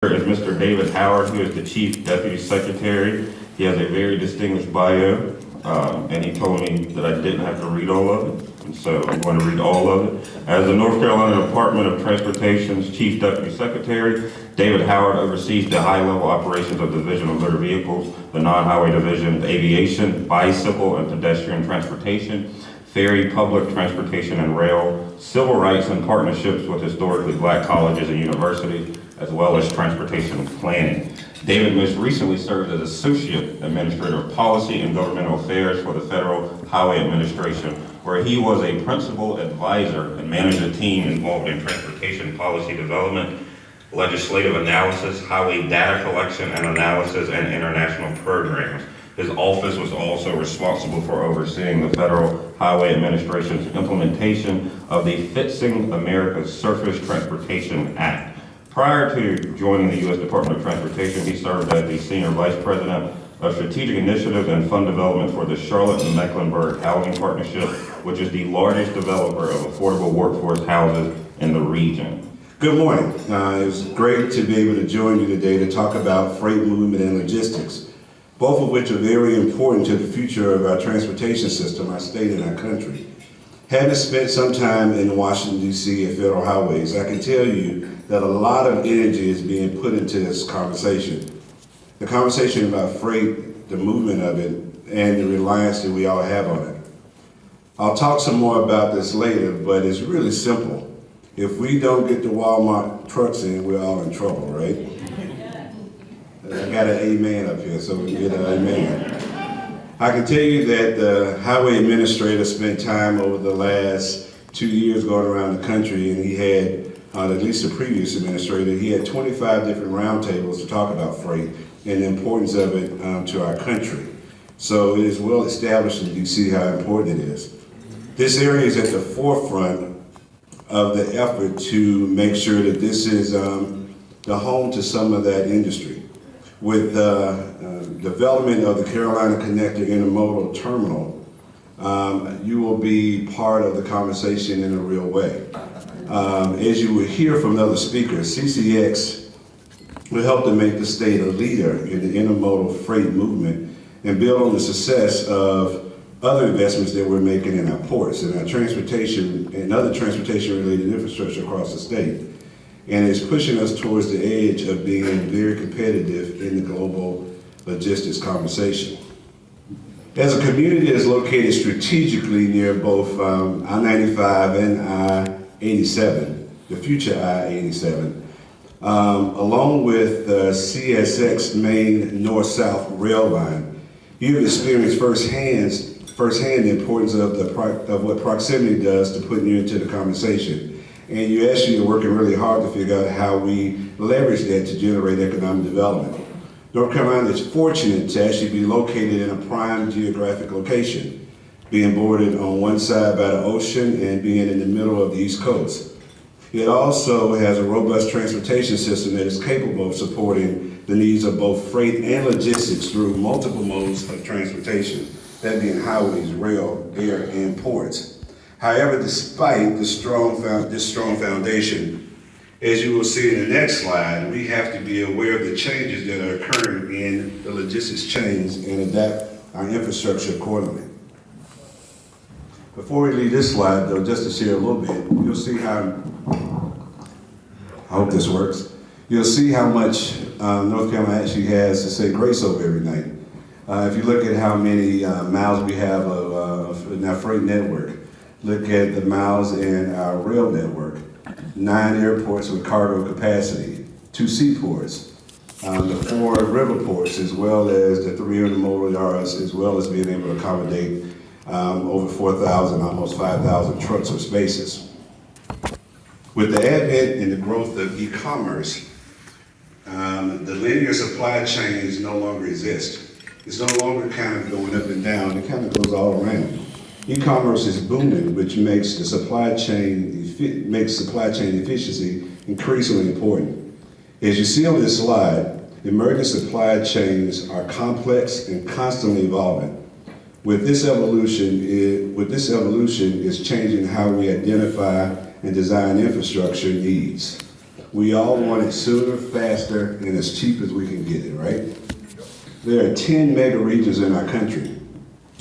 Is Mr. David Howard, who is the Chief Deputy Secretary. He has a very distinguished bio, and he told me that I didn't have to read all of it, and so I'm going to read all of it. As the North Carolina Department of Transportation's Chief Deputy Secretary, David Howard oversees the high-level operations of the Division of Motor Vehicles, the non-highway division, aviation, bicycle and pedestrian transportation, ferry, public transportation and rail, civil rights and partnerships with historically black colleges and universities, as well as transportation planning. David most recently served as Associate Administrator of Policy and Governmental Affairs for the Federal Highway Administration, where he was a principal advisor and managed a team involved in transportation policy development, legislative analysis, highway data collection and analysis, and international programs. His office was also responsible for overseeing the Federal Highway Administration's implementation of the Fixing America's Surface Transportation Act. Prior to joining the U.S. Department of Transportation, he served as the Senior Vice President of Strategic Initiatives and Fund Development for the Charlotte and Mecklenburg Housing Partnership, which is the largest developer of affordable workforce houses in the region. Good morning. It was great to be able to join you today to talk about freight movement and logistics, both of which are very important to the future of our transportation system, our state and our country. Having spent some time in Washington, D.C. at Federal Highways, I can tell you that a lot of energy is being put into this conversation. The conversation about freight, the movement of it, and the reliance that we all have on it. I'll talk some more about this later, but it's really simple. If we don't get the Walmart trucks in, we're all in trouble, right? I got an amen up here, so we get an amen. I can tell you that the highway administrator spent time over the last 2 years going around the country, and he had, at least the previous administrator, he had 25 different roundtables to talk about freight and the importance of it to our country. So it is well established in DC how important it is. This area is at the forefront of the effort to make sure that this is the home to some of that industry. With the development of the Carolina Connector Intermodal Terminal, you will be part of the conversation in a real way. As you will hear from other speakers, CCX will help to make the state a leader in the intermodal freight movement and build on the success of other investments that we're making in our ports and our transportation and other transportation-related infrastructure across the state. And it's pushing us towards the edge of being very competitive in the global logistics conversation. As a community that is located strategically near both I-95 and I-87, the future I-87, along with the CSX main north-south rail line, you've experienced firsthand the importance of what proximity does to putting you into the conversation. And you actually are working really hard to figure out how we leverage that to generate economic development. North Carolina is fortunate to actually be located in a prime geographic location, being bordered on one side by the ocean and being in the middle of the East Coast. It also has a robust transportation system that is capable of supporting the needs of both freight and logistics through multiple modes of transportation, that being highways, rail, air, and ports. However, despite this strong foundation, as you will see in the next slide, we have to be aware of the changes that are occurring in the logistics chains and adapt our infrastructure accordingly. Before we leave this slide, though, just to share a little bit, you'll see how, I hope this works, you'll see how much North Carolina actually has to say grace over every night. If you look at how many miles we have in our freight network, look at the miles in our rail network, 9 airports with cargo capacity, 2 seaports, the 4 river ports, as well as the 3 intermodal yards, as well as being able to accommodate over 4,000, almost 5,000 trucks or spaces. With the advent and the growth of e-commerce, the linear supply chains no longer exist. It's no longer kind of going up and down, it kind of goes all around. E-commerce is booming, which makes the supply chain efficiency increasingly important. As you see on this slide, emerging supply chains are complex and constantly evolving. With this evolution is changing how we identify and design infrastructure needs. We all want it sooner, faster, and as cheap as we can get it, right? There are 10 mega regions in our country.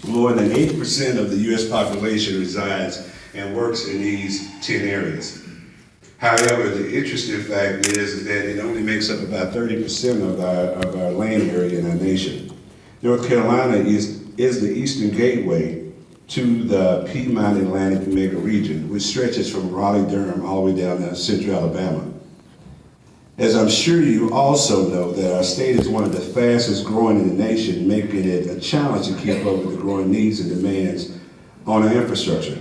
More than 80% of the U.S. population resides and works in these 10 areas. However, the interesting fact is that it only makes up about 30% of our land area in our nation. North Carolina is the eastern gateway to the Piedmont Atlantic mega region, which stretches from Raleigh-Durham all the way down to central Alabama. As I'm sure you also know that our state is one of the fastest growing in the nation, making it a challenge to keep up with the growing needs and demands on our infrastructure.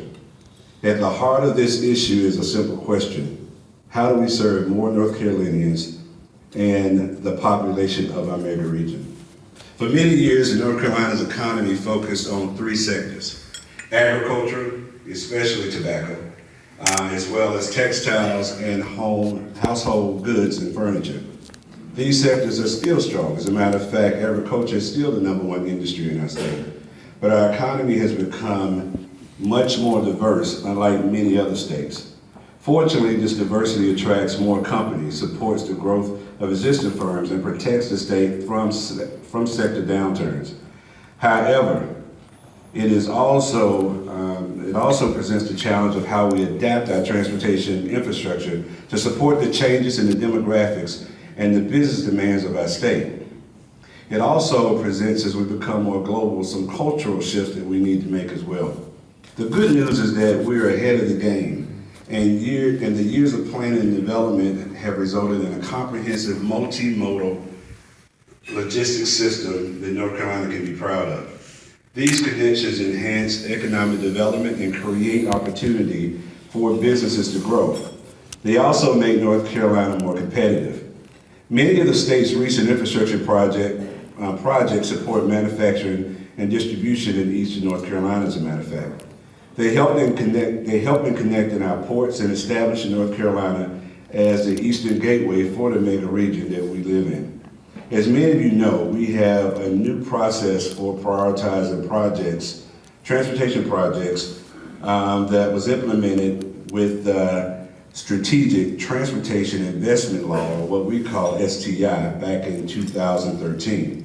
At the heart of this issue is a simple question: how do we serve more North Carolinians and the population of our mega region? For many years, North Carolina's economy focused on three sectors: agriculture, especially tobacco, as well as textiles and household goods and furniture. These sectors are still strong. As a matter of fact, agriculture is still the #1 industry in our state. But our economy has become much more diverse, unlike many other states. Fortunately, this diversity attracts more companies, supports the growth of existing firms, and protects the state from sector downturns. However, it also presents the challenge of how we adapt our transportation infrastructure to support the changes in the demographics and the business demands of our state. It also presents, as we become more global, some cultural shifts that we need to make as well. The good news is that we're ahead of the game, and the years of planning and development have resulted in a comprehensive multimodal logistics system that North Carolina can be proud of. These connections enhance economic development and create opportunity for businesses to grow. They also make North Carolina more competitive. Many of the state's recent infrastructure projects support manufacturing and distribution in eastern North Carolina, as a matter of fact. They help in connecting our ports and establishing North Carolina as the eastern gateway for the mega region that we live in. As many of you know, we have a new process for prioritizing transportation projects, that was implemented with the Strategic Transportation Investment Law, or what we call STI, back in 2013.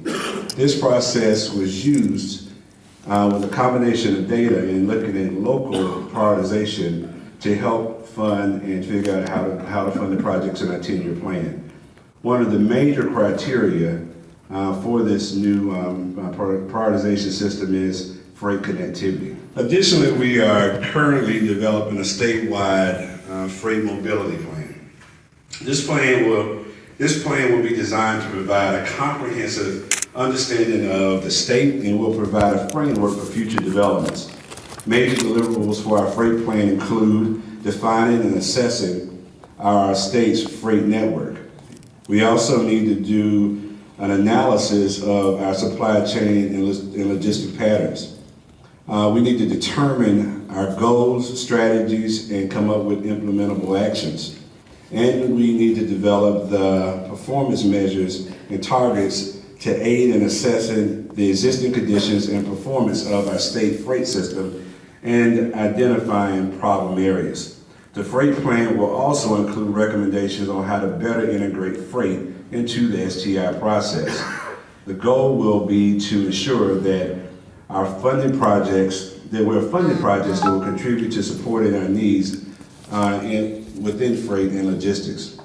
This process was used with a combination of data and looking at local prioritization to help fund and figure out how to fund the projects in our 10-year plan. One of the major criteria for this new prioritization system is freight connectivity. Additionally, we are currently developing a statewide freight mobility plan. This plan will be designed to provide a comprehensive understanding of the state and will provide a framework for future developments. Major deliverables for our freight plan include defining and assessing our state's freight network. We also need to do an analysis of our supply chain and logistic patterns. We need to determine our goals, strategies, and come up with implementable actions. And we need to develop the performance measures and targets to aid in assessing the existing conditions and performance of our state freight system and identifying problem areas. The freight plan will also include recommendations on how to better integrate freight into the STI process. The goal will be to ensure that we're funding projects that will contribute to supporting our needs within freight and logistics.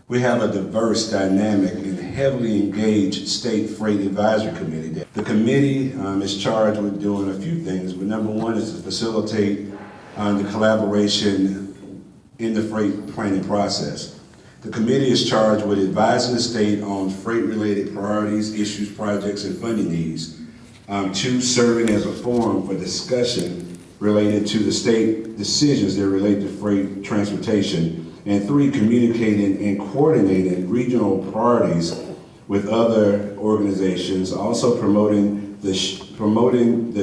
We have a diverse, dynamic, and heavily engaged state freight advisory committee. The committee is charged with doing a few things, but number one is to facilitate the collaboration in the freight planning process. The committee is charged with advising the state on freight-related priorities, issues, projects, and funding needs. Two, serving as a forum for discussion related to the state decisions that relate to freight transportation. And three, communicating and coordinating regional priorities with other organizations, also promoting the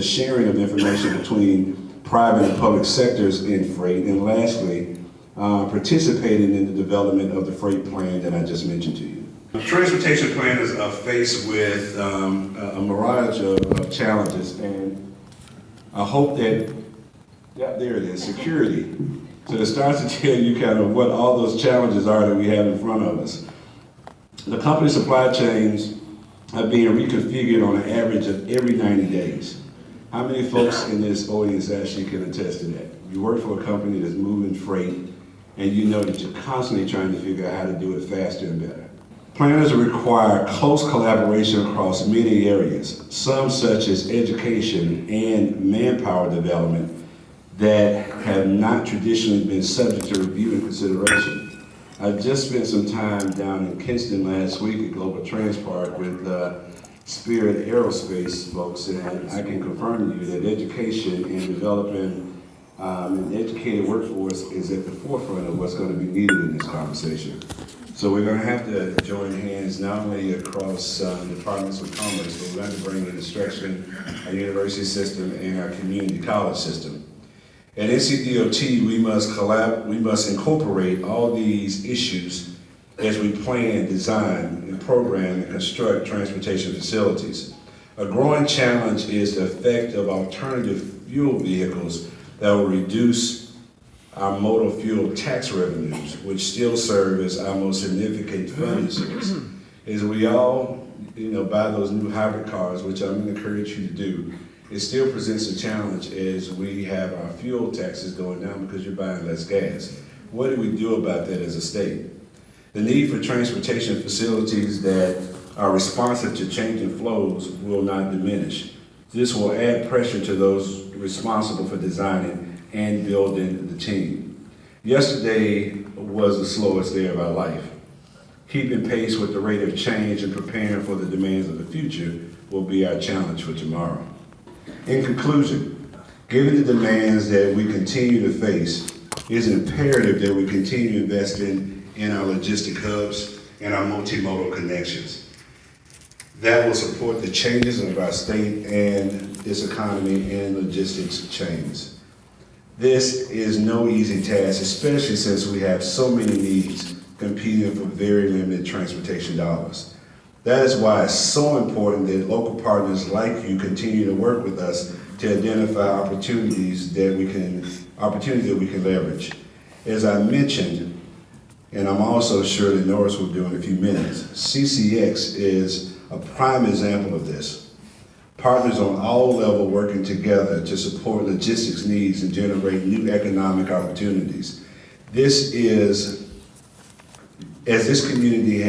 sharing of information between private and public sectors in freight, and lastly, participating in the development of the freight plan that I just mentioned to you. The transportation planners are faced with a mirage of challenges, and I hope that, yeah, there it is, security. So it starts to tell you kind of what all those challenges are that we have in front of us. The company supply chains are being reconfigured on an average of every 90 days. How many folks in this audience actually can attest to that? You work for a company that's moving freight, and you know that you're constantly trying to figure out how to do it faster and better. Planners require close collaboration across many areas, some such as education and manpower development that have not traditionally been subject to review and consideration. I just spent some time down in Kinston last week at Global Transport with Spirit Aerospace folks, and I can confirm to you that education and developing an educated workforce is at the forefront of what's going to be needed in this conversation. So we're going to have to join hands not only across departments of commerce, but we're going to bring in instruction, our university system, and our community college system. At NCDOT, we must incorporate all these issues as we plan, design, and program and construct transportation facilities. A growing challenge is the effect of alternative fuel vehicles that will reduce our motor fuel tax revenues, which still serve as our most significant funding source. As we all, buy those new hybrid cars, which I'm going to encourage you to do, it still presents a challenge as we have our fuel taxes going down because you're buying less gas. What do we do about that as a state? The need for transportation facilities that are responsive to changing flows will not diminish. This will add pressure to those responsible for designing and building the team. Yesterday was the slowest day of our life. Keeping pace with the rate of change and preparing for the demands of the future will be our challenge for tomorrow. In conclusion, given the demands that we continue to face, it is imperative that we continue investing in our logistic hubs and our multimodal connections. That will support the changes of our state and its economy and logistics chains. This is no easy task, especially since we have so many needs competing for very limited transportation dollars. That is why it's so important that local partners like you continue to work with us to identify opportunities that we can leverage. As I mentioned, and I'm also sure that Norris will do in a few minutes, CCX is a prime example of this. Partners on all levels working together to support logistics needs and generate new economic opportunities. This is, as this community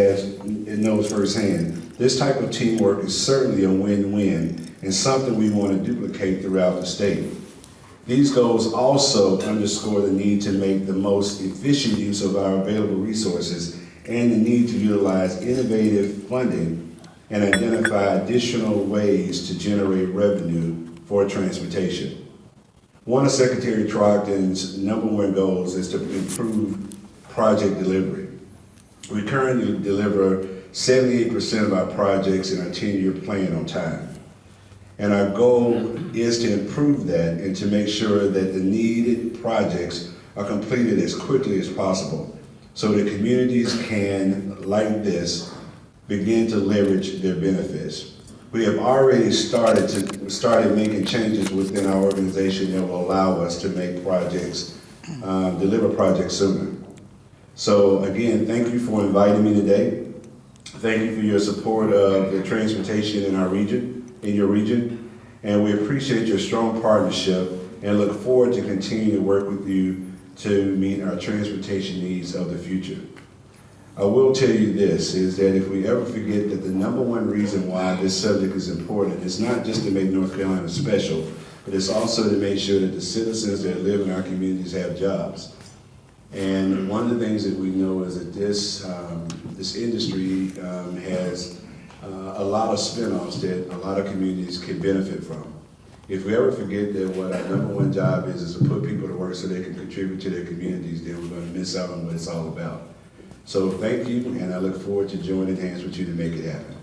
knows firsthand, this type of teamwork is certainly a win-win and something we want to duplicate throughout the state. These goals also underscore the need to make the most efficient use of our available resources and the need to utilize innovative funding and identify additional ways to generate revenue for transportation. One of Secretary Trogdon's #1 goals is to improve project delivery. We currently deliver 78% of our projects in our 10-year plan on time. And our goal is to improve that and to make sure that the needed projects are completed as quickly as possible so that communities can, like this, begin to leverage their benefits. We have already started making changes within our organization that will allow us to make projects, deliver projects sooner. So again, thank you for inviting me today. Thank you for your support of the transportation in your region, and we appreciate your strong partnership and look forward to continuing to work with you to meet our transportation needs of the future. I will tell you this, is that if we ever forget that the #1 reason why this subject is important, it's not just to make North Carolina special, but it's also to make sure that the citizens that live in our communities have jobs. And one of the things that we know is that this industry has a lot of spin-offs that a lot of communities can benefit from. If we ever forget that what our #1 job is to put people to work so they can contribute to their communities, then we're going to miss out on what it's all about. So thank you, and I look forward to joining hands with you to make it happen.